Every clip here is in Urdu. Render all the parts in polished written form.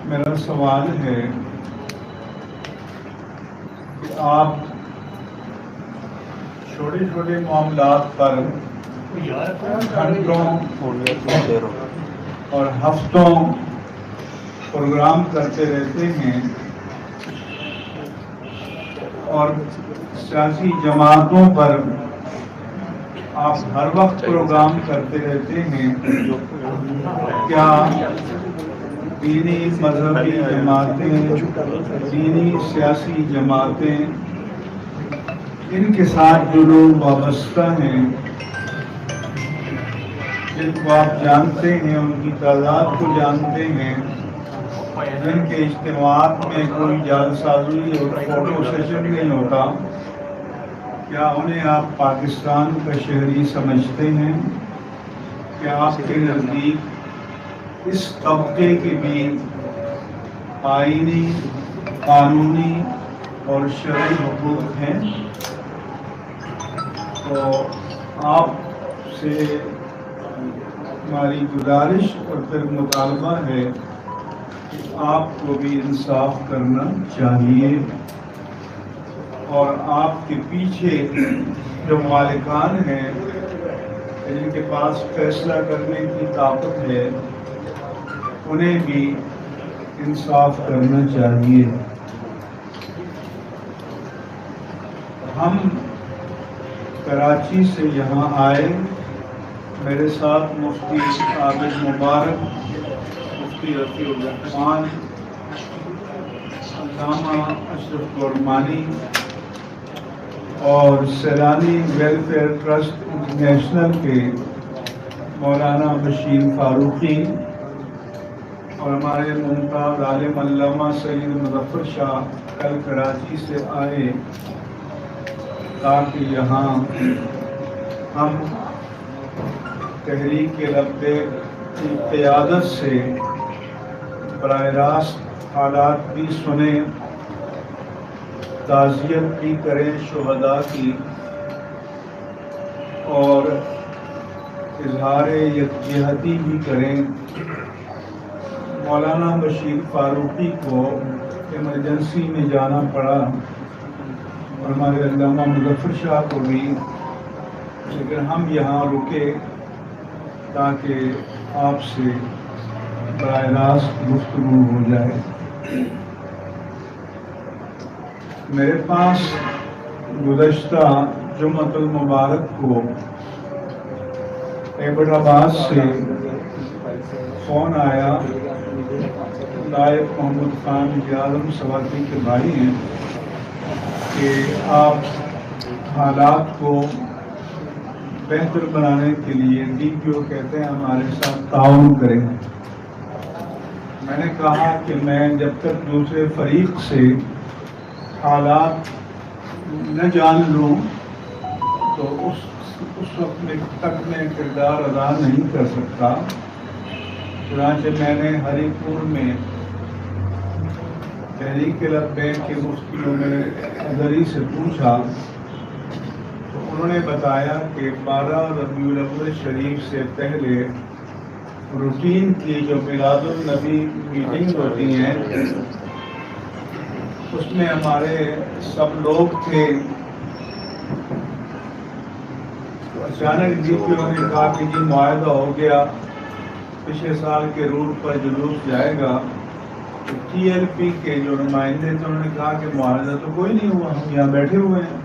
میرا سوال ہے کہ آپ چھوٹے چھوٹے معاملات پر گھنٹوں اور ہفتوں پروگرام کرتے رہتے ہیں اور سیاسی جماعتوں پر آپ ہر وقت پروگرام کرتے رہتے ہیں. کیا دینی مذہبی جماعتیں، دینی سیاسی جماعتیں، ان کے ساتھ جو لوگ وابستہ ہیں، جن کو آپ جانتے ہیں، ان کی تعداد کو جانتے ہیں، جن کے اجتماعات میں کوئی جعل سازی اور فوٹو سیشن نہیں ہوتا، کیا انہیں آپ پاکستان کا شہری سمجھتے ہیں؟ کیا آپ کے نزدیک اس طبقے کے بھی آئینی، قانونی اور شرعی حقوق ہیں؟ تو آپ سے ہماری گزارش اور پھر مطالبہ ہے کہ آپ کو بھی انصاف کرنا چاہیے اور آپ کے پیچھے جو مالکان ہیں، جن کے پاس فیصلہ کرنے کی طاقت ہے، انہیں بھی انصاف کرنا چاہیے. ہم کراچی سے یہاں آئے، میرے ساتھ مفتی عابد مبارک، مفتی رفیع الرحمان، علامہ اشرف غرمانی اور سیلانی ویلفیئر ٹرسٹ انٹرنیشنل کے مولانا بشیر فاروقی اور ہمارے ممتاز عالم علامہ سید مظفر شاہ کل کراچی سے آئے تاکہ یہاں ہم تحریک لبیک کی قیادت سے براہ راست حالات بھی سنیں، تعزیت بھی کریں شہداء کی، اور اظہار یکجہتی بھی کریں. مولانا بشیر فاروقی کو ایمرجنسی میں جانا پڑا اور ہمارے علامہ مظفر شاہ کو بھی، لیکن ہم یہاں رکے تاکہ آپ سے براہ راست گفتگو ہو جائے. میرے پاس گزشتہ جمعۃ المبارک کو ایبٹ آباد سے فون آیا، نائب محمد خان عالم سواتی کے بھائی ہیں، کہ آپ حالات کو بہتر بنانے کے لیے ڈی پی او کہتے ہیں ہمارے ساتھ تعاون کریں. میں نے کہا کہ میں جب تک دوسرے فریق سے حالات نہ جان لوں تو اس وقت تک میں کردار ادا نہیں کر سکتا. چنانچہ میں نے ہری پور میں تحریک لبیک کے مفتیوں میں ادری سے پوچھا تو انہوں نے بتایا کہ 12 ربیع الاول شریف سے پہلے روٹین کی جو میلاد النبی میٹنگ ہوتی ہیں اس میں ہمارے سب لوگ تھے. اچانک ڈی پی او نے کہا کہ جی معاہدہ ہو گیا، پچھلے سال کے روٹ پر جلوس جائے گا. ٹی ایل پی کے جو نمائندے تھے انہوں نے کہا کہ معاہدہ تو کوئی نہیں ہوا، ہم یہاں بیٹھے ہوئے ہیں،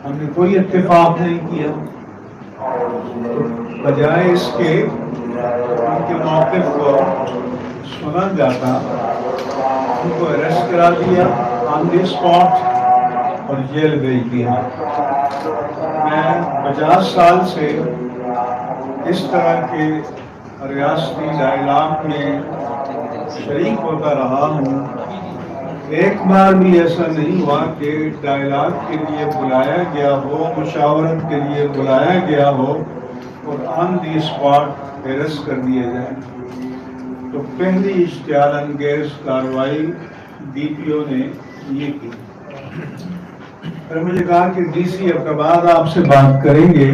ہم نے کوئی اتفاق نہیں کیا. بجائے اس کے ان کے موقف کو سنا جاتا، ان کو اریسٹ کرا دیا آن دی اسپاٹ اور جیل بھیج دیا. میں 50 سال سے اس طرح کے ریاستی ڈائلاگ میں شریک ہوتا رہا ہوں. ایک بار بھی ایسا نہیں ہوا کہ ڈائلاگ کے لیے بلایا گیا ہو، مشاورت کے لیے بلایا گیا ہو اور آن دی اسپاٹ اریسٹ کر دیا جائے. تو پہلی اشتعال انگیز کارروائی ڈی پی او نے یہ کی. پھر مجھے کہا کہ ڈی سی ابٹاباد آپ سے بات کریں گے.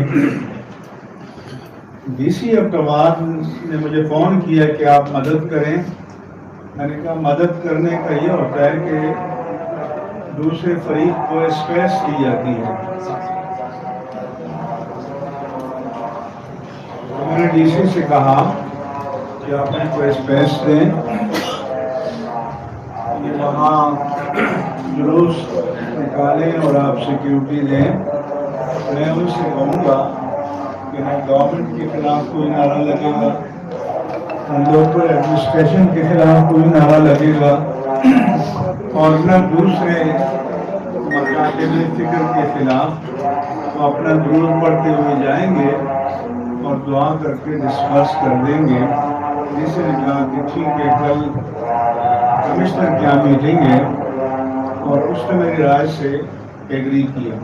ڈی سی ابٹاباد نے مجھے فون کیا کہ آپ مدد کریں. میں نے کہا مدد کرنے کا یہ ہوتا ہے کہ دوسرے فریق کو اسپیس دی جاتی ہے. تو میں نے ڈی سی سے کہا کہ آپ ان کو اسپیس دیں، یہ وہاں جلوس نکالیں اور آپ سیکیورٹی دیں. میں ان سے کہوں گا کہ نہ گورنمنٹ کے خلاف کوئی نعرہ لگے گا، نہ لوکل ایڈمنسٹریشن کے خلاف کوئی نعرہ لگے گا، اور نہ دوسرے مکاتب فکر کے خلاف. تو اپنا درود پڑھتے ہوئے جائیں گے اور دعا کر کے ڈسپرس کر دیں گے. جس نے کہا کہ ٹھیک ہے، کل کمشنر کیا میٹنگ ہے، اور اس نے میری رائے سے ایگری کیا.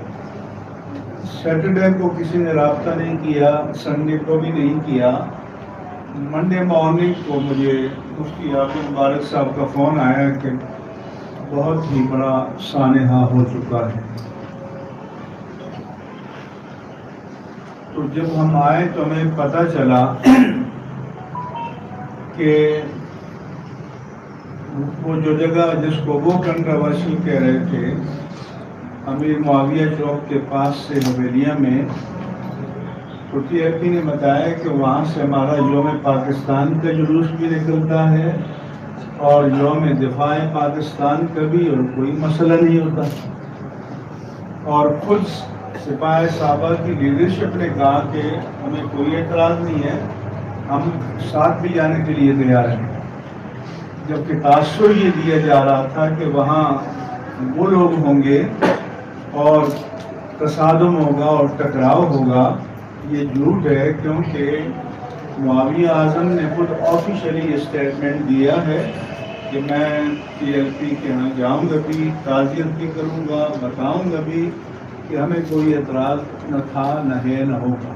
سیٹرڈے کو کسی نے رابطہ نہیں کیا، سنڈے کو بھی نہیں کیا. منڈے مارننگ کو مجھے مفتی عابد مبارک صاحب کا فون آیا کہ بہت ہی بڑا سانحہ ہو چکا ہے. تو جب ہم آئے تو ہمیں پتہ چلا کہ وہ جو جگہ جس کو وہ کنٹروورسی کہہ رہے تھے، امیر معاویہ چوک کے پاس سے حویلیہ میں، چھٹی اپی نے بتایا کہ وہاں سے ہمارا یوم پاکستان کا جلوس بھی نکلتا ہے اور یوم دفاع پاکستان کا بھی، اور کوئی مسئلہ نہیں ہوتا. اور خود سپاہی صحابہ کی لیڈرشپ نے کہا کہ ہمیں کوئی اعتراض نہیں ہے، ہم ساتھ بھی جانے کے لیے تیار ہیں. جبکہ تاثر یہ دیا جا رہا تھا کہ وہاں وہ لوگ ہوں گے اور تصادم ہوگا اور ٹکراؤ ہوگا. یہ جھوٹ ہے، کیونکہ معاویہ اعظم نے خود آفیشلی اسٹیٹمنٹ دیا ہے کہ میں ٹی ایل پی کے یہاں جاؤں گا بھی، تعزیت بھی کروں گا، بتاؤں گا بھی کہ ہمیں کوئی اعتراض نہ تھا، نہ ہے، نہ ہوگا.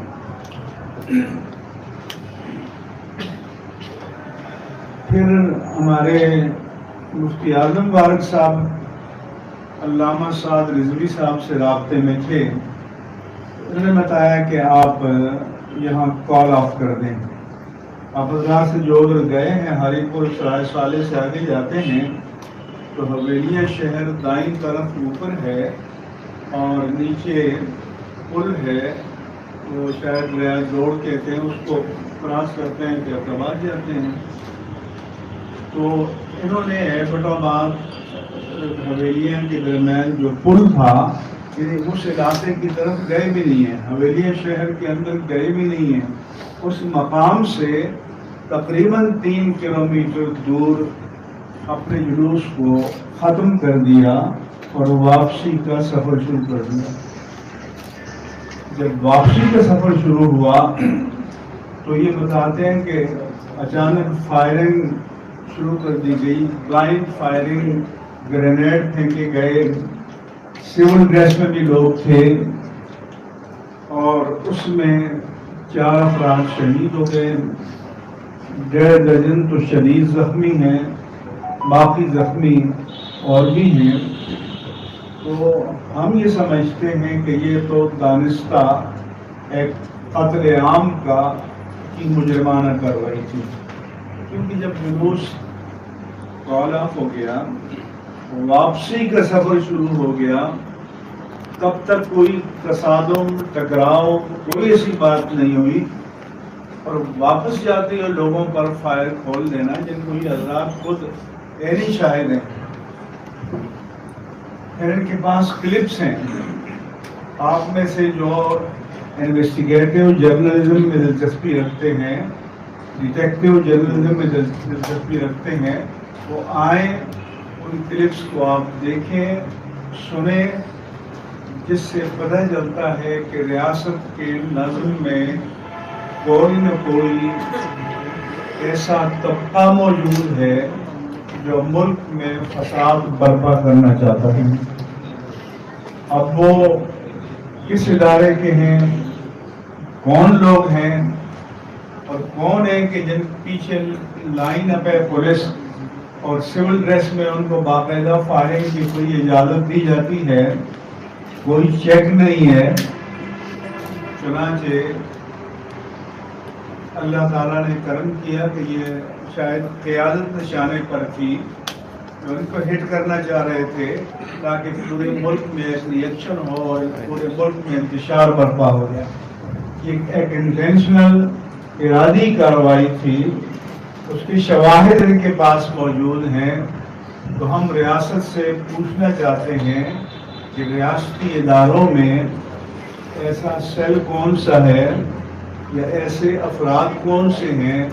پھر ہمارے مفتی اعظم مبارک صاحب علامہ سعد رضوی صاحب سے رابطے میں تھے. انہوں نے بتایا کہ آپ یہاں کال آف کر دیں. آپ حضرات سے جو ادھر گئے ہیں ہری پور سرائے سالے سے آگے جاتے ہیں تو حویلیہ شہر دائیں طرف اوپر ہے اور نیچے پل ہے، وہ شاید ریاض روڈ کہتے ہیں، اس کو کراس کرتے ہیں کہ اقتباد جاتے ہیں. تو انہوں نے ایبٹ آباد حویلیہ کے درمیان جو پل تھا، یعنی اس علاقے کی طرف گئے بھی نہیں ہیں، حویلیہ شہر کے اندر گئے بھی نہیں ہیں. اس مقام سے تقریباً 3 کلومیٹر دور اپنے جلوس کو ختم کر دیا اور واپسی کا سفر شروع کر دیا. جب واپسی کا سفر شروع ہوا تو یہ بتاتے ہیں کہ اچانک فائرنگ شروع کر دی گئی، بلائنڈ فائرنگ، گرینیڈ پھینکے گئے. سول ڈریس میں بھی لوگ تھے اور اس میں 4 افراد شہید ہو گئے، 1.5 درجن تو شدید زخمی ہیں، باقی زخمی اور بھی ہیں. تو ہم یہ سمجھتے ہیں کہ یہ تو دانستہ ایک قتل عام کی مجرمانہ کارروائی تھی. کیونکہ جب جلوس کال آف ہو گیا، واپسی کا سفر شروع ہو گیا، تب تک کوئی تصادم، ٹکراؤ، کوئی ایسی بات نہیں ہوئی. اور واپس جاتے ہوئے لوگوں پر فائر کھول دینا، جن کو یہ حضرات خود عینی شاہد ہیں. ان کے پاس کلپس ہیں. آپ میں سے جو انویسٹیگیٹو جرنلزم میں دلچسپی رکھتے ہیں، ڈیٹیکٹیو جرنلزم میں دلچسپی رکھتے ہیں، وہ آئیں، ان کلپس کو آپ دیکھیں، سنیں، جس سے پتہ چلتا ہے کہ ریاست کے نظم میں کوئی نہ کوئی ایسا طبقہ موجود ہے جو ملک میں فساد برپا کرنا چاہتا ہے. اب وہ کس ادارے کے ہیں، کون لوگ ہیں اور کون ہے کہ جن پیچھے لائن اپ ہے پولیس اور سول ڈریس میں ان کو باقاعدہ فائرنگ کی کوئی اجازت دی جاتی ہے، کوئی چیک نہیں ہے. چنانچہ اللہ تعالیٰ نے کرم کیا کہ یہ شاید قیادت نشانے پر تھی، ان کو ہٹ کرنا چاہ رہے تھے تاکہ پورے ملک میں ایک ریئیکشن ہو اور پورے ملک میں انتشار برپا ہو جائے. یہ ایک انٹینشنل ارادی کارروائی تھی. اس کی شواہد ان کے پاس موجود ہیں. تو ہم ریاست سے پوچھنا چاہتے ہیں کہ ریاستی اداروں میں ایسا سیل کون سا ہے یا ایسے افراد کون سے ہیں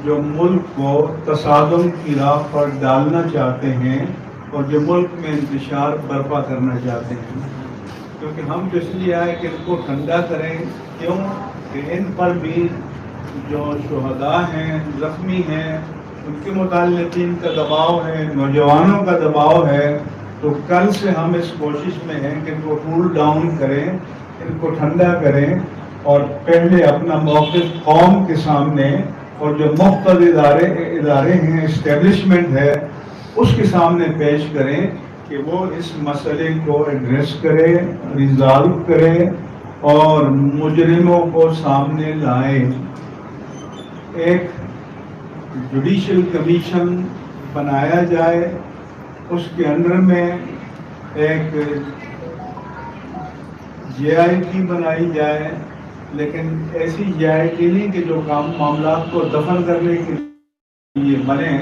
جو ملک کو تصادم کی راہ پر ڈالنا چاہتے ہیں اور جو ملک میں انتشار برپا کرنا چاہتے ہیں. کیونکہ ہم تو اس لیے آئے کہ ان کو ٹھنڈا کریں. کیوں کہ ان پر بھی جو شہداء ہیں، زخمی ہیں، ان کے متعلقین کا دباؤ ہے، نوجوانوں کا دباؤ ہے. تو کل سے ہم اس کوشش میں ہیں کہ ان کو کول ڈاؤن کریں، ان کو ٹھنڈا کریں اور پہلے اپنا موقف قوم کے سامنے اور جو مختلف ادارے ہیں، اسٹیبلشمنٹ ہے، اس کے سامنے پیش کریں کہ وہ اس مسئلے کو ایڈریس کرے، ریزالو کرے اور مجرموں کو سامنے لائے. ایک جوڈیشل کمیشن بنایا جائے، اس کے اندر میں ایک جے آئی ٹی بنائی جائے، لیکن ایسی جے آئی ٹی نہیں کہ جو معاملات کو دفن کرنے کے لیے بنے،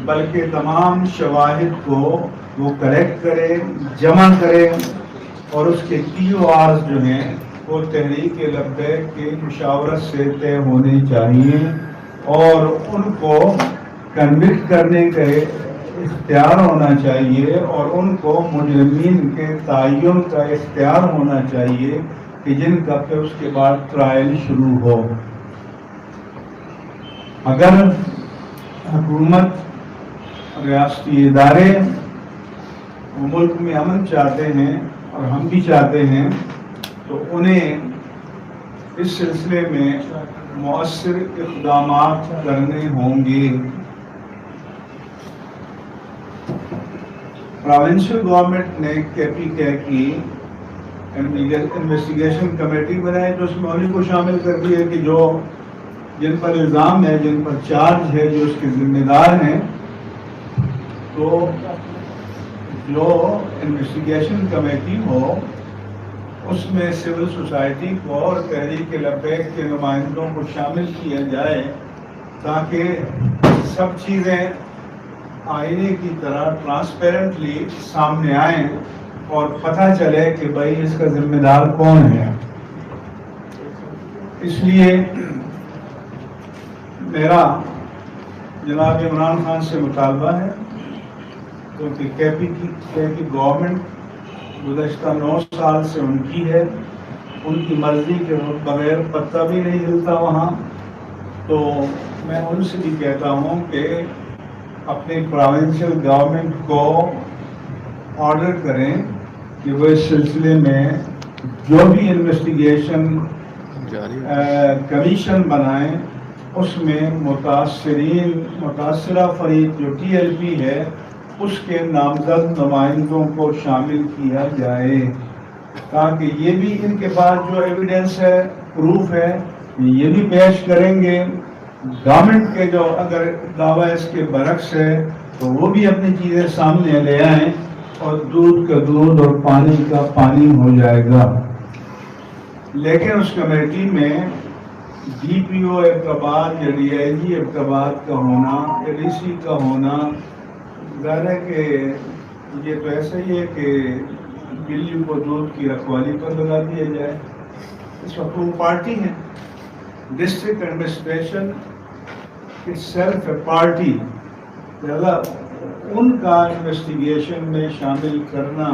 بلکہ تمام شواہد کو وہ کلیکٹ کرے، جمع کرے اور اس کے ٹی او آرز جو ہیں وہ تحریک لبیک کی مشاورت سے طے ہونے چاہیے اور ان کو کنوکٹ کرنے کا اختیار ہونا چاہیے اور ان کو مجرمین کے تعین کا اختیار ہونا چاہیے کہ جن کا پھر اس کے بعد ٹرائل شروع ہو. اگر حکومت، ریاستی ادارے ملک میں امن چاہتے ہیں اور ہم بھی چاہتے ہیں تو انہیں اس سلسلے میں مؤثر اقدامات کرنے ہوں گے. پروونشل گورنمنٹ نے KPK کی انویسٹیگیشن کمیٹی بنائی تو اس میں انہیں کو شامل کر دیا کہ جو جن پر الزام ہے، جن پر چارج ہے، جو اس کے ذمہ دار ہیں. تو جو انویسٹیگیشن کمیٹی ہو اس میں سول سوسائٹی کو اور تحریک لبیک کے نمائندوں کو شامل کیا جائے تاکہ سب چیزیں آئینے کی طرح ٹرانسپیرنٹلی سامنے آئیں اور پتہ چلے کہ بھائی اس کا ذمہ دار کون ہے. اس لیے میرا جناب عمران خان سے مطالبہ ہے کیونکہ KP گورنمنٹ گزشتہ 9 سال سے ان کی ہے، ان کی مرضی کے بغیر پتہ بھی نہیں ہلتا وہاں. تو میں ان سے بھی کہتا ہوں کہ اپنی پروونشل گورنمنٹ کو آرڈر کریں کہ وہ اس سلسلے میں جو بھی انویسٹیگیشن کمیشن بنائیں اس میں متاثرہ فریق جو TLP ہے اس کے نامزد نمائندوں کو شامل کیا جائے تاکہ یہ بھی ان کے پاس جو ایویڈنس ہے، پروف ہے، یہ بھی پیش کریں گے. گورنمنٹ کے جو اگر دعویٰ اس کے برعکس ہے تو وہ بھی اپنی چیزیں سامنے لے آئیں اور دودھ کا دودھ اور پانی کا پانی ہو جائے گا. لیکن اس کمیٹی میں DPO ارتباط یا DIG ارتباط کا ہونا یا DC کا ہونا ظاہر ہے کہ یہ تو ایسا ہی ہے کہ بلی کو دودھ کی رکھوالی پر لگا دیا جائے. اس وقت وہ پارٹی ہے. District administration self a party, لہذا ان کا انویسٹیگیشن میں شامل کرنا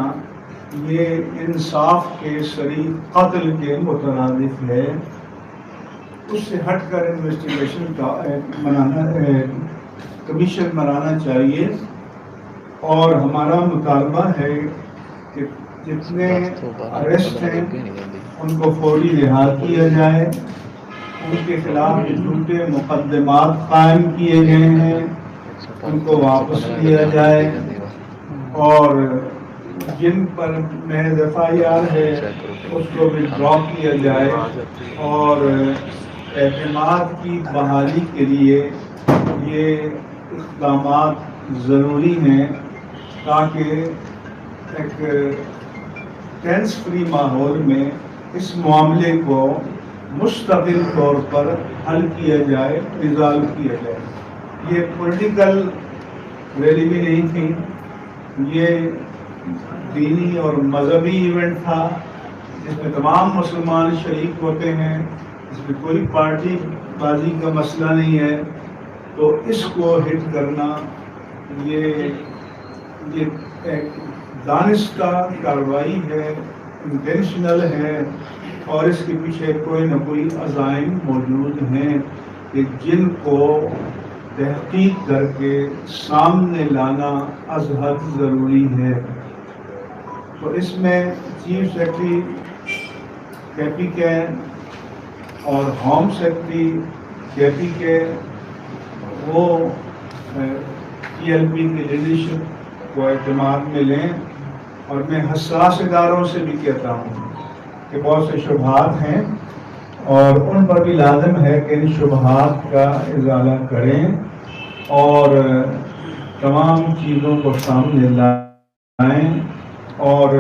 یہ انصاف کے شریک قتل کے مترادف ہے. اس سے ہٹ کر انویسٹیگیشن کا کمیشن بنانا چاہیے. اور ہمارا مطالبہ ہے کہ جتنے اریسٹ ہیں ان کو فوری رہا کیا جائے، ان کے خلاف جو جھوٹے مقدمات قائم کیے گئے ہیں ان کو واپس لیا جائے اور جن پر محض FIR ہے اس کو بھی ڈراپ کیا جائے اور اعتماد کی بحالی کے لیے یہ اقدامات ضروری ہیں تاکہ ایک ٹینس فری ماحول میں اس معاملے کو مستقل طور پر حل کیا جائے، ریزالو کیا جائے۔ یہ پولیٹیکل ریلی بھی نہیں تھی، یہ دینی اور مذہبی ایونٹ تھا جس میں تمام مسلمان شریک ہوتے ہیں، اس میں کوئی پارٹی بازی کا مسئلہ نہیں ہے۔ تو اس کو ہٹ کرنا یہ ایک دانستہ کارروائی ہے، انٹینشنل ہے، اور اس کے پیچھے کوئی نہ کوئی عزائم موجود ہیں کہ جن کو تحقیق کر کے سامنے لانا از حد ضروری ہے۔ تو اس میں چیف سیکرٹری کے پی کے اور ہوم سیکرٹری کے پی کے وہ پی ایل پی کی لیڈرشپ کو اعتماد میں لیں، اور میں حساس اداروں سے بھی کہتا ہوں کہ بہت سے شبہات ہیں اور ان پر بھی لازم ہے کہ ان شبہات کا ازالہ کریں اور تمام چیزوں کو سامنے لائیں۔ اور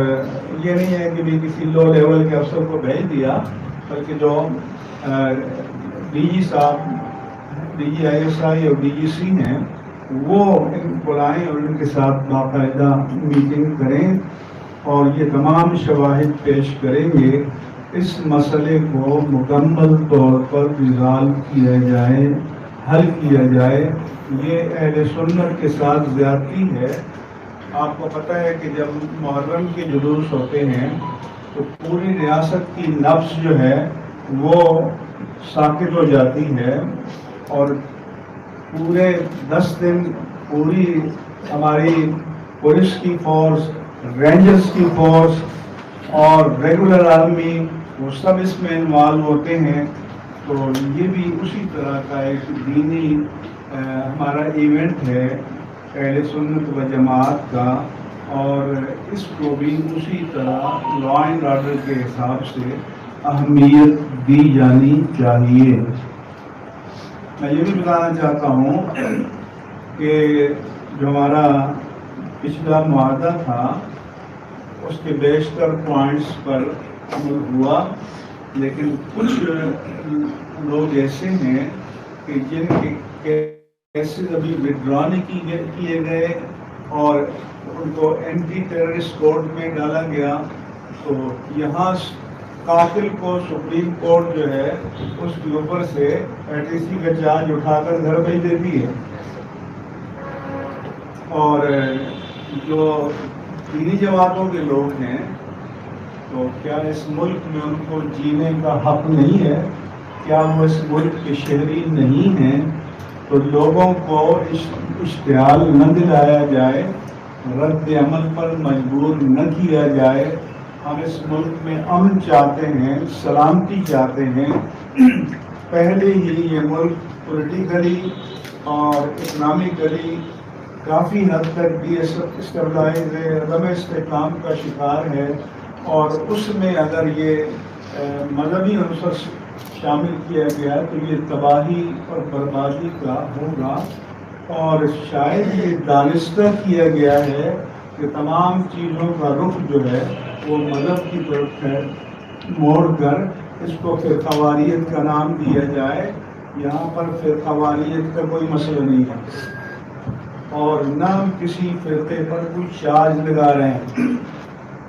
یہ نہیں ہے کہ بھی کسی لو لیول کے افسر کو بھیج دیا، بلکہ جو ڈی جی صاحب، D G I S I اور ڈی جی سی ہیں، وہ ان کو بلائیں اور ان کے ساتھ باقاعدہ میٹنگ کریں اور یہ تمام شواہد پیش کریں گے، اس مسئلے کو مکمل طور پر ریزالو کیا جائے، حل کیا جائے۔ یہ اہل سنت کے ساتھ زیادتی ہے۔ آپ کو پتہ ہے کہ جب محرم کے جلوس ہوتے ہیں تو پوری ریاست کی نبض جو ہے وہ ساکت ہو جاتی ہے، اور پورے 10 دن پوری ہماری پولیس کی فورس، رینجرز کی فورس اور ریگولر آرمی وہ سب اس میں انوالو ہوتے ہیں۔ تو یہ بھی اسی طرح کا ایک دینی ہمارا ایونٹ ہے اہل سنت و جماعت کا، اور اس کو بھی اسی طرح لا اینڈ آرڈر کے حساب سے اہمیت دی جانی چاہیے۔ میں یہ بھی بتانا چاہتا ہوں کہ جو ہمارا پچھلا معاہدہ تھا اس کے بیشتر پوائنٹس پر عمل ہوا، لیکن کچھ لوگ ایسے ہیں کہ جن کے کیسز ابھی وڈرا نہیں کیے گئے اور ان کو اینٹی ٹیررسٹ کورٹ میں ڈالا گیا۔ تو یہاں قاتل کو سپریم کورٹ جو ہے اس کے اوپر سے ایٹیسی کا چارج اٹھا کر گھر بھیج دیتی ہے، اور جو دینی جماعتوں کے لوگ ہیں تو کیا اس ملک میں ان کو جینے کا حق نہیں ہے؟ کیا وہ اس ملک کے شہری نہیں ہیں؟ تو لوگوں کو اشتعال نہ دلایا جائے، رد عمل پر مجبور نہ کیا جائے۔ ہم اس ملک میں امن چاہتے ہیں، سلامتی چاہتے ہیں۔ پہلے ہی یہ ملک پولیٹیکلی اور اکنامکلی کافی حد تک ڈی اسٹیبلائز ہے، عدم استحکام کا شکار ہے، اور اس میں اگر یہ مذہبی عنصر شامل کیا گیا تو یہ تباہی اور بربادی کا ہوگا۔ اور شاید یہ دانستہ کیا گیا ہے کہ تمام چیزوں کا رخ جو ہے وہ مذہب کی طرف ہے، موڑ کر اس کو فرقہ واریت کا نام دیا جائے۔ یہاں پر فرقہ واریت کا کوئی مسئلہ نہیں ہے، اور نہ ہم کسی فرقے پر کوئی چارج لگا رہے ہیں۔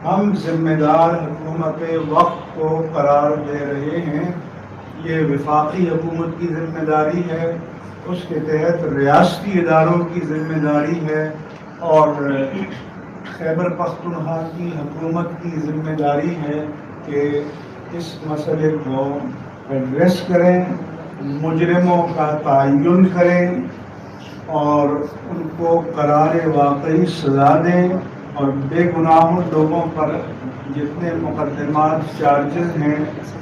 ہم ذمہ دار حکومت وقت کو قرار دے رہے ہیں۔ یہ وفاقی حکومت کی ذمہ داری ہے، اس کے تحت ریاستی اداروں کی ذمہ داری ہے، اور خیبر پختونخوا کی حکومت کی ذمہ داری ہے کہ اس مسئلے کو ایڈریس کریں، مجرموں کا تعین کریں اور ان کو قرار واقعی سزا دیں، اور بے گناہوں لوگوں پر جتنے مقدمات چارجز ہیں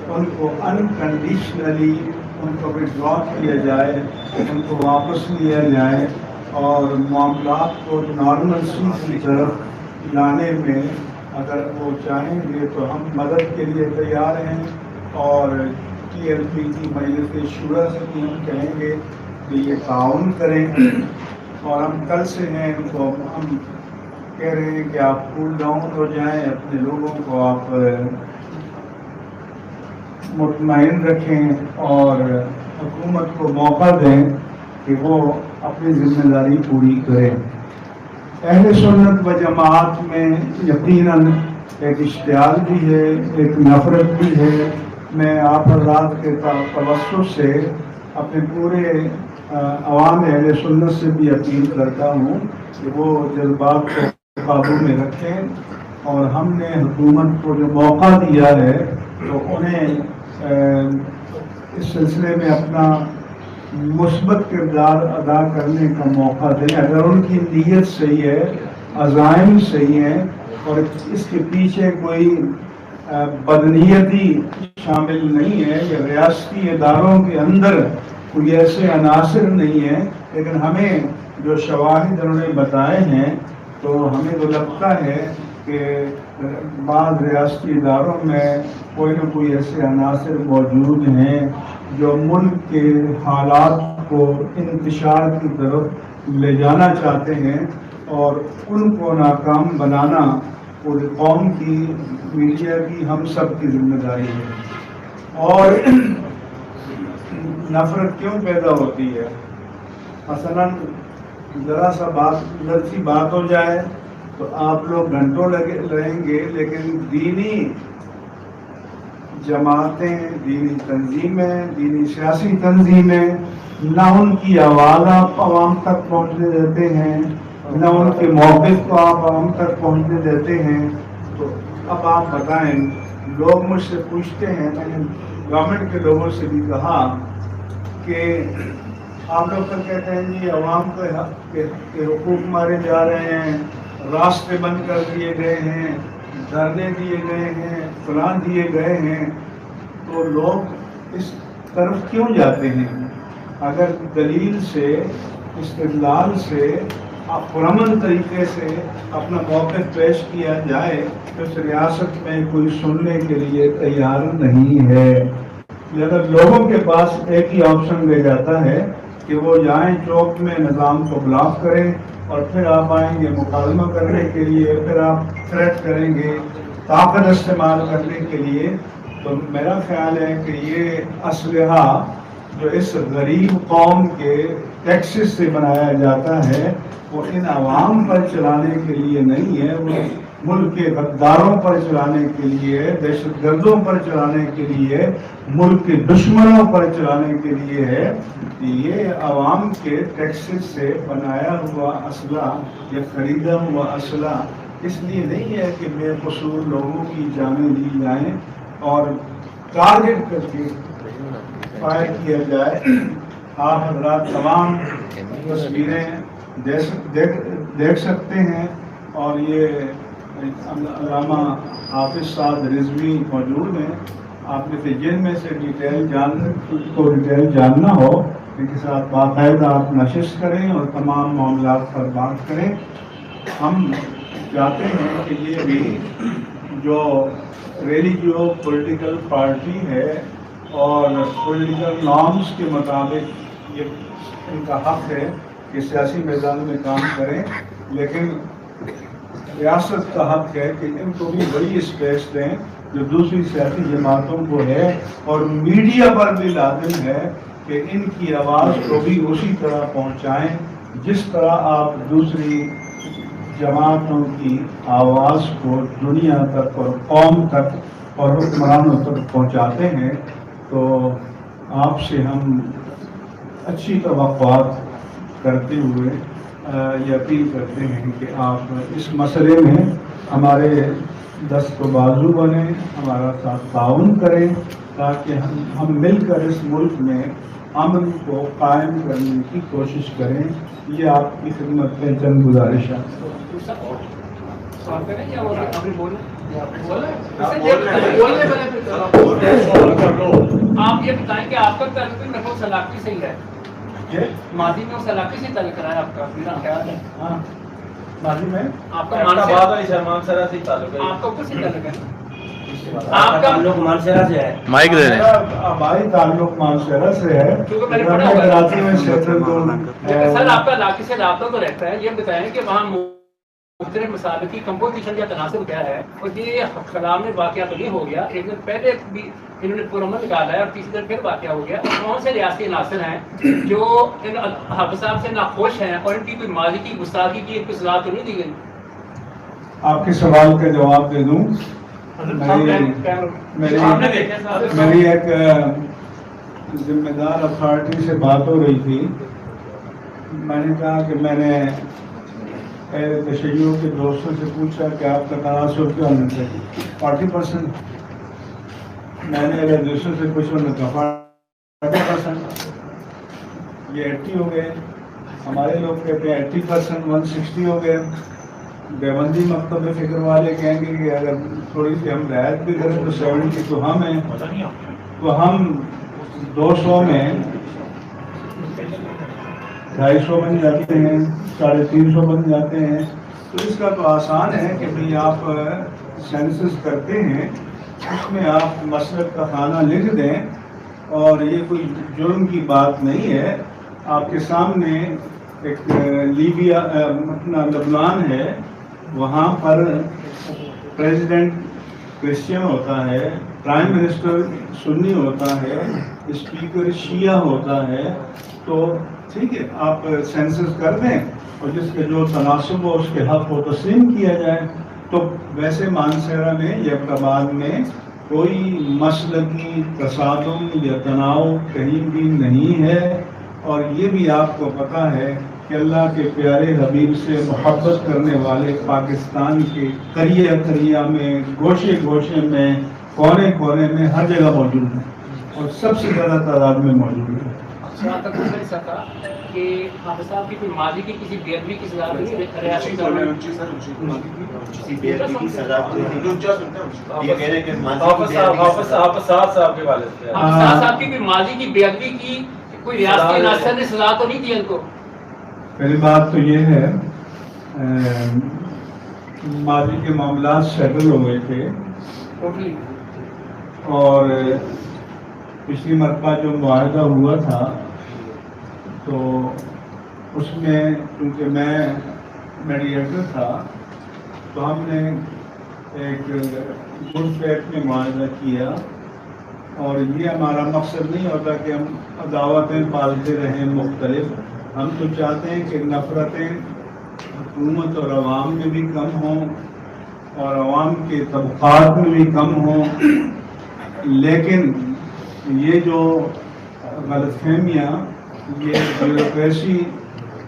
ان کو انکنڈیشنلی ان کو وڈرا کیا جائے، ان کو واپس لیا جائے، اور معاملات کو نارملسی کی طرف لانے میں اگر وہ چاہیں گے تو ہم مدد کے لیے تیار ہیں۔ اور ٹی ایل پی کی مجلس شورا سے بھی ہم کہیں گے کہ یہ تعاون کریں، اور ہم کل سے ہیں ان کو ہم کہہ رہے ہیں کہ آپ کول ڈاؤن ہو جائیں، اپنے لوگوں کو آپ مطمئن رکھیں اور حکومت کو موقع دیں کہ وہ اپنی ذمہ داری پوری کریں۔ اہل سنت و جماعت میں یقیناً ایک اشتعال بھی ہے، ایک نفرت بھی ہے۔ میں آپ حضرات کے توسط سے اپنے پورے عوام اہل سنت سے بھی اپیل کرتا ہوں کہ وہ جذبات کو قابو میں رکھیں، اور ہم نے حکومت کو جو موقع دیا ہے تو انہیں اس سلسلے میں اپنا مثبت کردار ادا کرنے کا موقع دیں۔ اگر ان کی نیت صحیح ہے، عزائم صحیح ہیں، اور اس کے پیچھے کوئی بدنیتی شامل نہیں ہے یا ریاستی اداروں کے اندر کوئی ایسے عناصر نہیں ہیں، لیکن ہمیں جو شواہد انہوں نے بتائے ہیں تو ہمیں تو لگتا ہے کہ بعض ریاستی اداروں میں کوئی نہ کوئی ایسے عناصر موجود ہیں جو ملک کے حالات کو انتشار کی طرف لے جانا چاہتے ہیں، اور ان کو ناکام بنانا پوری قوم کی، میڈیا کی، ہم سب کی ذمہ داری ہے۔ اور نفرت کیوں پیدا ہوتی ہے؟ مثلاً ذرا سی بات ہو جائے تو آپ لوگ گھنٹوں رہیں گے، لیکن دینی جماعتیں، دینی تنظیمیں، دینی سیاسی تنظیمیں نہ ان کی آواز آپ عوام تک پہنچنے دیتے ہیں، نہ ان کے موقف کو آپ عوام تک پہنچنے دیتے ہیں۔ تو اب آپ بتائیں، لوگ مجھ سے پوچھتے ہیں، میں نے گورنمنٹ کے لوگوں سے بھی کہا کہ آپ لوگ تو کہتے ہیں جی عوام کے حقوق مارے جا رہے ہیں، راستے بند کر دیے گئے ہیں، دھرنے دیے گئے ہیں، فلاں دیے گئے ہیں، تو لوگ اس طرف کیوں جاتے ہیں؟ اگر دلیل سے، استدلال سے، پرامن طریقے سے اپنا موقف پیش کیا جائے تو اس ریاست میں کوئی سننے کے لیے تیار نہیں ہے۔ لہذا لوگوں کے پاس ایک ہی آپشن رہ جاتا ہے کہ وہ جائیں چوک میں نظام کو بلاک کریں، اور پھر آپ آئیں گے مکالمہ کرنے کے لیے، پھر آپ تھریٹ کریں گے طاقت استعمال کرنے کے لیے۔ تو میرا خیال ہے کہ یہ اسلحہ جو اس غریب قوم کے ٹیکسز سے بنایا جاتا ہے وہ ان عوام پر چلانے کے لیے نہیں ہے، وہ ملک کے غداروں پر چلانے کے لیے، دہشت گردوں پر چلانے کے لیے، ملک کے دشمنوں پر چلانے کے لیے ہے۔ یہ عوام کے ٹیکسز سے بنایا ہوا اسلحہ یا خریدا ہوا اسلحہ اس لیے نہیں ہے کہ بے قصور لوگوں کی جانیں لی جائیں اور ٹارگٹ کر کے فائر کیا جائے۔ آپ حضرات تمام تصویریں دیکھ سکتے ہیں، اور یہ علامہ حافظ سعد رضوی موجود ہیں۔ آپ نے جن میں سے ڈیٹیل جاننا ہو ان کے ساتھ باقاعدہ آپ نشست کریں اور تمام معاملات پر بات کریں۔ ہم چاہتے ہیں کہ یہ بھی جو ریلیجیو پولیٹیکل پارٹی ہے اور پولیٹیکل نارمز کے مطابق یہ ان کا حق ہے کہ سیاسی میدان میں کام کریں، لیکن ریاست کا حق ہے کہ ان کو بھی بڑی اسپیس دیں جو دوسری سیاسی جماعتوں کو ہے، اور میڈیا پر بھی لازم ہے کہ ان کی آواز کو بھی اسی طرح پہنچائیں جس طرح آپ دوسری جماعتوں کی آواز کو دنیا تک اور قوم تک اور حکمرانوں تک پہنچاتے ہیں۔ تو آپ سے ہم اچھی توقعات کرتے ہوئے یہ اپیل کرتے ہیں کہ آپ اس مسئلے میں ہمارے دست و بازو بنیں، ہمارا ساتھ تعاون کریں، تاکہ ہم مل کر اس ملک میں امن کو قائم کرنے کی کوشش کریں۔ یہ آپ کی خدمت میں چند گزارشات۔ آپ یہ بتائیں کہ آپ کا تعلق سلاقی سے ہی ہے، ماضی میں سلاقی سے تعلق رہا ہے آپ کا؟ میرا خیال ہے ہاں، ماضی میں آپ کا بات علی شرمان سرا سے تعلق ہے، آپ کا کس سے تعلق ہے؟ آپ کا تعلق مانسہرہ سے ہے؟ مائک دے رہے ہیں. ہماری تعلق مانسہرہ سے ہے. کیونکہ میں نے پڑھا ہوا ہے. کراچی میں سیٹل تو سر آپ کا علاقے سے رابطہ تو رہتا ہے، یہ بتائیں کہ وہاں مختلف مسائل کی کمپوزیشن یا تناسب کیا ہے، اور یہ خلا میں واقعہ تو نہیں ہو گیا، ایک دن پہلے بھی انہوں نے پرامن نکالا ہے اور تیسری دن پھر واقعہ ہو گیا. کون سے ریاستی عناصر ہیں جو ان حافظ صاحب سے ناخوش ہیں اور ان کی کوئی ماضی کی گستاخی کی کوئی سزا تو نہیں دی گئی؟ آپ کے سوال کا جواب دے دوں. میری ایک ذمہ دار اتھارٹی سے بات ہو رہی تھی. میں نے کہا کہ میں نے تشیع کے دوستوں سے پوچھا کہ آپ کا تناسب کیا ہونا چاہیے. 40%. میں نے اگر دوستوں سے پوچھا انہوں نے کہا 40%. یہ 80 ہو گئے. ہمارے لوگ کہتے ہیں 80%. 160 ہو گئے. دیوبندی مکتب فکر والے کہیں گے کہ اگر تھوڑی سی ہم رعایت بھی کریں تو 70 تو ہم ہیں. تو ہم 200 میں 250 بن جاتے ہیں, 350 بن جاتے ہیں. تو اس کا تو آسان ہے کہ بھئی آپ سینسس کرتے ہیں, اس میں آپ مسلک کا خانہ لکھ دیں, اور یہ کوئی جرم کی بات نہیں ہے. آپ کے سامنے ایک لیبیا اپنا لبنان ہے, وہاں پر پریزیڈنٹ کرسچن ہوتا ہے, پرائم منسٹر سنی ہوتا ہے, اسپیکر شیعہ ہوتا ہے. تو ٹھیک ہے, آپ سینسس کر دیں اور جس کے جو تناسب ہو اس کے حق کو تسلیم کیا جائے. تو ویسے مانسہرہ میں یا کباد میں کوئی مسلکی تصادم یا تناؤ کہیں بھی نہیں ہے. اور یہ بھی آپ کو پتہ ہے کہ اللہ کے پیارے حبیب سے محبت کرنے والے پاکستان کے قریہ قریہ میں, گوشے گوشے میں, کونے کونے میں ہر جگہ موجود ہیں, اور سب سے زیادہ تعداد میں موجود ہیں. جہاں تک مجھے سکا کہ حافظ صاحب کی کوئی ماضی کی کسی بے ادبی کی سزا نہیں ریاستی قانون کسی بے ادبی کی سزا یہ کہہ رہے کہ حافظ صاحب کے والد سے حافظ صاحب کی کوئی ماضی کی بے ادبی کی کوئی ریاستی عناصر نے سزا تو نہیں دی ان کو؟ پہلی بات تو یہ ہے, ماضی کے معاملات سیٹل ہو گئے تھے, اور پچھلی مرتبہ جو معاہدہ ہوا تھا تو اس میں چونکہ میں میڈیٹر تھا تو ہم نے ایک گڈ فیتھ میں معاہدہ کیا. اور یہ ہمارا مقصد نہیں ہوتا کہ ہم عداوتیں پالتے رہیں مختلف. ہم تو چاہتے ہیں کہ نفرتیں حکومت اور عوام میں بھی کم ہوں, اور عوام کے طبقات میں بھی کم ہوں. لیکن یہ جو غلط فہمیاں یہ بیوروکریسی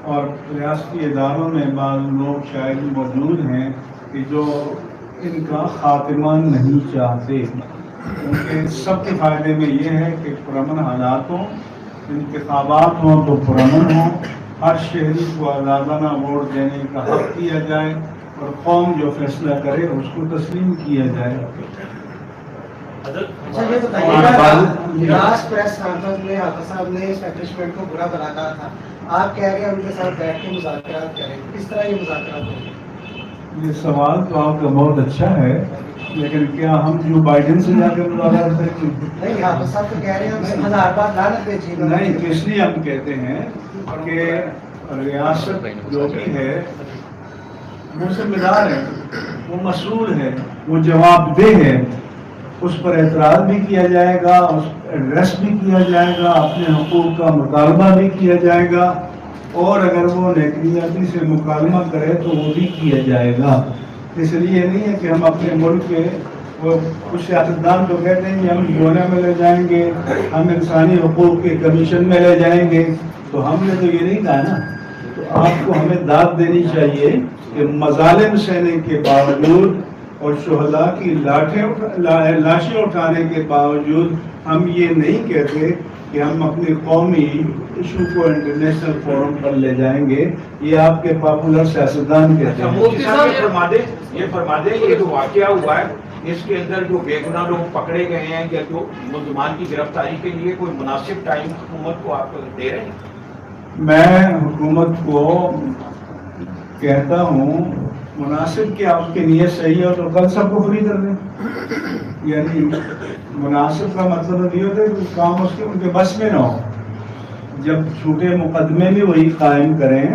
اور ریاستی اداروں میں بعض لوگ شاید موجود ہیں کہ جو ان کا خاتمہ نہیں چاہتے. کیونکہ سب کے فائدے میں یہ ہے کہ پرامن حالات ہوں, انتخابات ہوں تو پرامن ہوں, ہر شہری کو آزادانہ ووٹ دینے کا حق دیا جائے, اور قوم جو فیصلہ کرے اس کو تسلیم کیا جائے. اچھا یہ بتائیے, لاسٹ پریس کانفرنس میں حافظ صاحب نے اسٹیبلشمنٹ کو برا بھلا کہا تھا, آپ کہہ رہے ہیں ان کے ساتھ بیٹھ کے مذاکرات کریں, کس طرح یہ مذاکرات ہوں گے؟ یہ سوال تو آپ کا بہت اچھا ہے, لیکن کیا ہم جو بائیڈن سے جا کے مذاکرات کریں گے؟ نہیں, حافظ صاحب تو کہہ رہے ہیں ہم 1000 بار لعنت بھیجی. نہیں, تو اس لیے ہم کہتے ہیں کہ ریاست جو بھی ہے وہ ذمہ دار ہے, وہ مسئول ہے, وہ جواب دہ ہے. اس پر اعتراض بھی کیا جائے گا, اس ایڈریس بھی کیا جائے گا, اپنے حقوق کا مطالبہ بھی کیا جائے گا, اور اگر وہ نیکنیاتی سے مکالمہ کرے تو وہ بھی کیا جائے گا. اس لیے نہیں ہے کہ ہم اپنے ملک کے وہ کچھ سیاستدان تو کہتے ہیں کہ ہم یونا میں لے جائیں گے, ہم انسانی حقوق کے کمیشن میں لے جائیں گے. تو ہم نے تو یہ نہیں کہا نا. تو آپ کو ہمیں داد دینی چاہیے کہ مظالم سہنے کے باوجود اور شہداء کی لاشیں اٹھانے کے باوجود ہم یہ نہیں کہتے کہ ہم اپنی قومی ایشو کو انٹرنیشنل فورم پر لے جائیں گے. یہ آپ کے پاپولر سیاستدان کہتے ہیں. یہ فرما دیں یہ جو واقعہ ہوا ہے اس کے اندر جو بے گناہ لوگ پکڑے گئے ہیں یا جو ملزمان کی گرفتاری کے لیے کوئی مناسب ٹائم حکومت کو آپ دے رہے ہیں؟ میں حکومت کو کہتا ہوں مناسب کیا, اس کی نیت صحیح ہو تو کل سب کو فری کر دیں. یعنی مناسب کا مطلب یہ ہوتا ہے کہ کام اس کے ان کے بس میں نہ ہو. جب چھوٹے مقدمے بھی وہی قائم کریں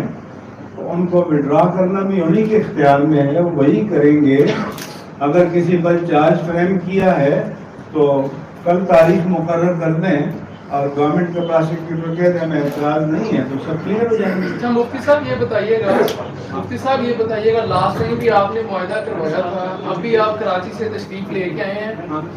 تو ان کو وڈرا کرنا بھی انہی کے اختیار میں ہے, وہ وہی کریں گے. اگر کسی پر چارج فریم کیا ہے تو کل تاریخ مقرر کر دیں اور گورنمنٹ کے پراسیکیوٹر کہتے ہیں ہمیں اعتراض نہیں ہے تو سب کلیئر ہو جائیں گے. اچھا مفتی صاحب یہ بتائیے گا لاسٹ ٹائم بھی آپ نے معاہدہ کروایا تھا, ابھی آپ کراچی سے تشریف لے کے آئے ہیں,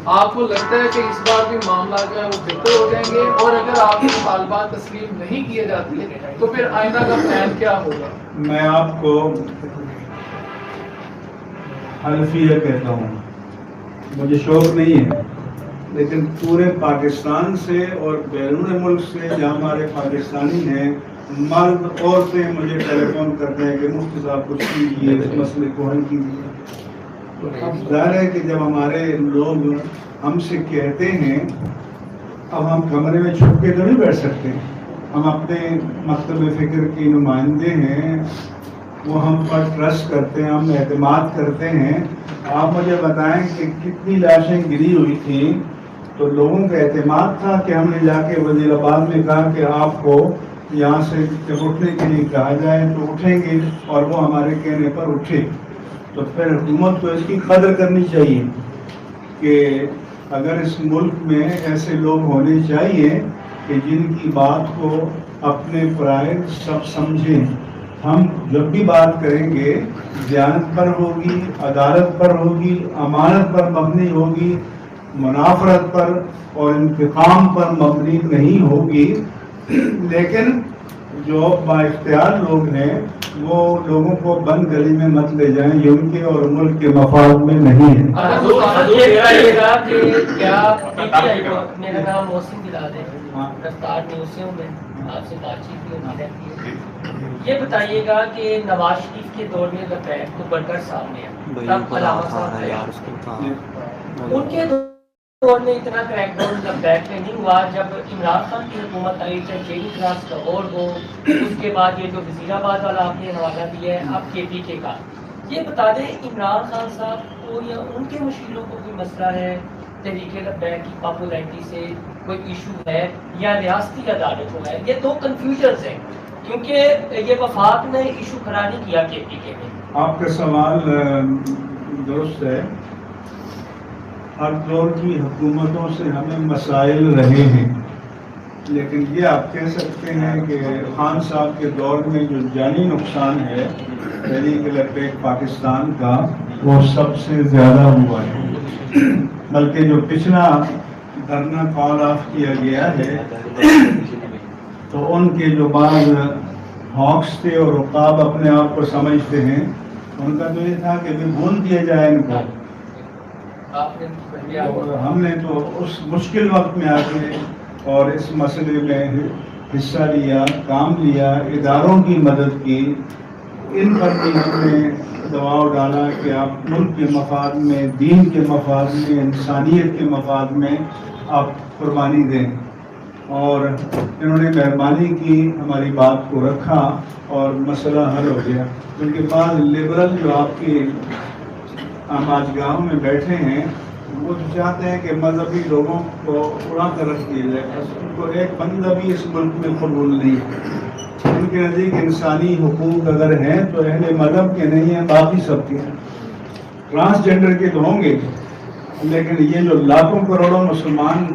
آپ کو لگتا ہے کہ اس بار بھی معاملات جو ہے وہ بہتر ہو جائیں گے, اور اگر آپ کے مطالبات تسلیم نہیں کیے جاتے تو پھر آئندہ کا پلان کیا ہوگا؟ میں آپ کو حلفیہ کہتا ہوں, مجھے شوق نہیں ہے, لیکن پورے پاکستان سے اور بیرون ملک سے جہاں ہمارے پاکستانی ہیں مرد عورتیں مجھے ٹیلی فون کرتے ہیں کہ مفتی صاحب کچھ کیجیے, اس مسئلے کو حل کیجیے. اب ظاہر ہے کہ جب ہمارے لوگ ہم سے کہتے ہیں, اب ہم کمرے میں چھپ کے تو نہیں بیٹھ سکتے, ہم اپنے مکتب فکر کی نمائندے ہیں, وہ ہم پر ٹرسٹ کرتے ہیں, ہم اعتماد کرتے ہیں. آپ مجھے بتائیں کہ کتنی لاشیں گری ہوئی تھیں تو لوگوں کا اعتماد تھا کہ ہم نے جا کے وزیر آباد میں کہا کہ آپ کو یہاں سے جب اٹھنے کے لیے کہا جائے تو اٹھیں گے, اور وہ ہمارے کہنے پر اٹھے. تو پھر حکومت کو اس کی قدر کرنی چاہیے کہ اگر اس ملک میں ایسے لوگ ہونے چاہیے کہ جن کی بات کو اپنے پرائے سب سمجھیں. ہم جب بھی بات کریں گے دیانت پر ہوگی, عدالت پر ہوگی, امانت پر مبنی ہوگی, منافرت پر اور انتقام پر مبنی نہیں ہوگی. لیکن جو با اختیار لوگ ہیں وہ لوگوں کو بند گلی میں مت لے جائیں, یہ ان کے اور ملک کے مفاد میں نہیں ہے. میرا نام محسن بلال ہے, رفتار میوزیم میں آپ سے بات چیت بھی ہوتی رہتی ہے. یہ بتائیے گا کہ نواز شریف کے دور میں لبیک تو بڑھ کر سامنے ہے, تب علامہ صاحب ان کے دور میں اتنا کریک ڈاؤن لبیک میں نہیں ہوا. جب عمران خان کی حکومت آئی, چاہے جیلی کلاس کا اور ہو, اس کے بعد یہ جو وزیر آباد والا آپ نے حوالہ دیا ہے اب کے پی کے کا, یہ بتا دیں عمران خان صاحب کو یا ان کے مشیروں کو کوئی مسئلہ ہے تحریک لبیک کی پاپولیرٹی سے, کوئی ایشو ہے یا ریاستی عدالتوں ہے؟ یہ دو کنفیوژنز ہیں کیونکہ یہ وفاق نے ایشو کھڑا نہیں کیا کے پی کے میں. آپ کا سوال درست ہے. ہر دور کی حکومتوں سے ہمیں مسائل رہے ہیں, لیکن یہ آپ کہہ سکتے ہیں کہ خان صاحب کے دور میں جو جانی نقصان ہے تحریک لبیک پاکستان کا وہ سب سے زیادہ ہوا ہے. بلکہ جو پچھلا دھرنا کال آف کیا گیا ہے تو ان کے جو بعض ہاکس تھے اور عقاب اپنے آپ کو سمجھتے ہیں, ان کا تو یہ تھا کہ بھول دیا جائے ان کو. ہم نے تو اس مشکل وقت میں آ کے اور اس مسئلے میں حصہ لیا, کام لیا, اداروں کی مدد کی, ان پر بھی ہم نے دباؤ ڈالا کہ آپ ملک کے مفاد میں, دین کے مفاد میں, انسانیت کے مفاد میں آپ قربانی دیں. اور انہوں نے مہربانی کی, ہماری بات کو رکھا اور مسئلہ حل ہو گیا. ان کے بعد لبرل جو آپ کی آج گاؤں میں بیٹھے ہیں وہ تو چاہتے ہیں کہ مذہبی لوگوں کو اڑا کر رکھ دیا جائے, بس ان کو ایک بندہ بھی اس ملک میں قبول نہیں ہے. ان کے نزدیک انسانی حقوق اگر ہیں تو اہل مذہب کے نہیں ہیں, باقی سب کے ہیں. ٹرانسجینڈر کے تو ہوں گے, لیکن یہ جو لاکھوں کروڑوں مسلمان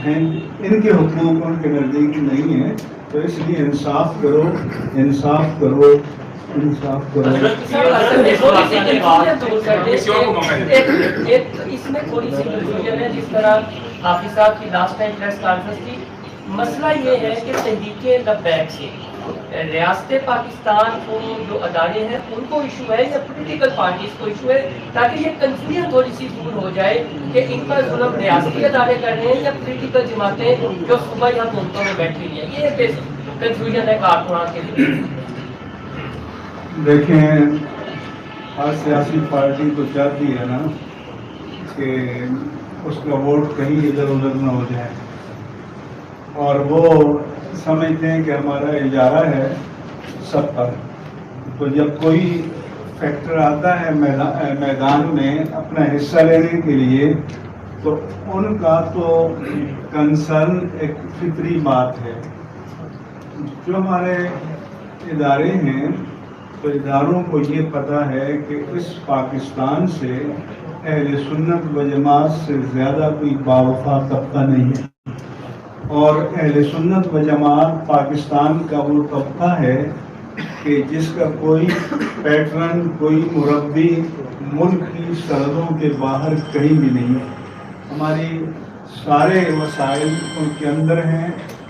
ہیں ان کے حقوق ان کے نزدیک نہیں ہیں. تو اس لیے انصاف کرو, انصاف کرو, انصاف کرو. اس میں تھوڑی سی کنفیوژن ہے. جس طرح حافظ صاحب کی لاسٹ ٹائم پریس کانفرنس تھی, مسئلہ یہ ہے کہ تحریک لبیک سے ریاست پاکستان کو جو ادارے ہیں ان کو ایشو ہے یا پولیٹیکل پارٹیز کو ایشو ہے, تاکہ یہ کنفیوژن تھوڑی سی دور ہو جائے کہ ان کا ظلم ریاستی ادارے کر رہے ہیں یا پولیٹیکل جماعتیں جو صبح یا حکومتوں میں بیٹھی ہوئی ہیں. یہ کنفیوژن ہے کارکنان کے لیے. دیکھیں, ہر سیاسی پارٹی تو چاہتی ہے نا کہ اس کا ووٹ کہیں ادھر ادھر نہ ہو جائے, اور وہ سمجھتے ہیں کہ ہمارا اجارہ ہے سب پر. تو جب کوئی فیکٹر آتا ہے میدان میں اپنا حصہ لینے کے لیے تو ان کا تو کنسرن ایک فطری بات ہے. جو ہمارے ادارے ہیں تو اداروں کو یہ پتہ ہے کہ اس پاکستان سے اہل سنت و جماعت سے زیادہ کوئی باوفا طبقہ نہیں ہے، اور اہل سنت و جماعت پاکستان کا وہ طبقہ ہے کہ جس کا کوئی پیٹرن، کوئی مربی ملک کی سرحدوں کے باہر کہیں بھی نہیں ہے. ہماری سارے وسائل ملک کے اندر ہیں،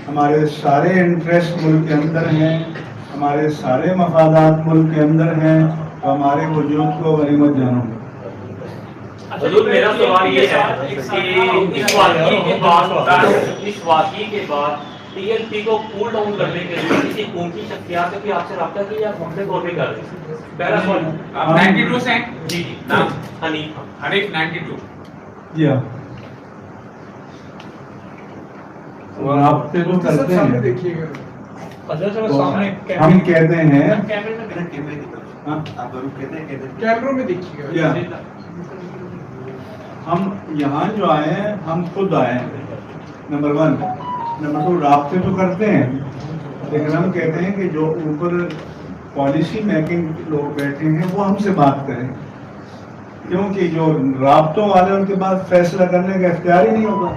ہمارے سارے انٹرسٹ ملک کے اندر ہیں، ہمارے سارے مفادات ملک کے اندر ہیں، تو ہمارے وجود کو غنیمت جانو. حضور میرا سوال یہ ہے کہ اس واقعے کے بعد ٹی ایل پی کو کول ڈاؤن کرنے کے لیے کسی قومی شخصیات نے بھی آپ سے رابطہ کیا، ہم سے کال بھی کر رہے ہیں؟ پہلا سوال آپ 92 سے ہیں؟ جی نام حنیف 92. جی ہاں، رابطے تو کرتے ہیں. تو ہم کہتے ہیں کیمروں میں دیکھیے گا. یا ہم یہاں جو آئے ہیں ہم خود آئے ہیں، نمبر 1. نمبر 2 رابطے تو کرتے ہیں، لیکن ہم کہتے ہیں کہ جو اوپر پالیسی میکنگ لوگ بیٹھے ہیں وہ ہم سے بات کریں، کیونکہ جو رابطوں والے ان کے پاس فیصلہ کرنے کا اختیار ہی نہیں ہوتا.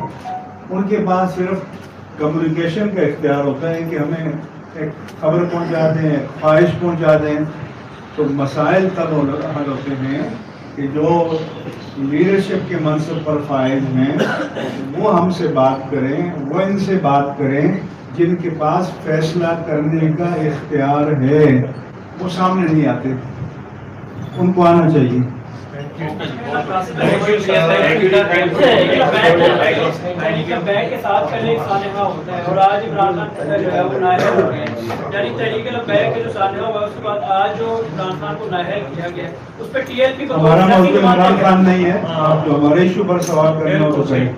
ان کے پاس صرف کمیونیکیشن کا اختیار ہوتا ہے کہ ہمیں ایک خبر پہنچا دیں، خواہش پہنچا دیں. تو مسائل تب حل ہوتے ہیں کہ جو لیڈرشپ کے منصب پر فائز ہیں وہ ہم سے بات کریں، وہ ان سے بات کریں جن کے پاس فیصلہ کرنے کا اختیار ہے. وہ سامنے نہیں آتے، ان کو آنا چاہیے. بینک کے ساتھ پہلے ایک سانحہ ہوتا ہے اور آج عمران خان جو ہے وہ نااہل ہو گئے ہیں، یعنی تحریک لبیک کے جو سانحہ ہوا اس کے بعد آج جو عمران خان کو نااہل کیا گیا اس پہ ٹی ایل پی کو ہمارا موضوع عمران خان نہیں ہے. آپ جو ہمارے ایشو پر سوال کرنا ہو تو صحیح.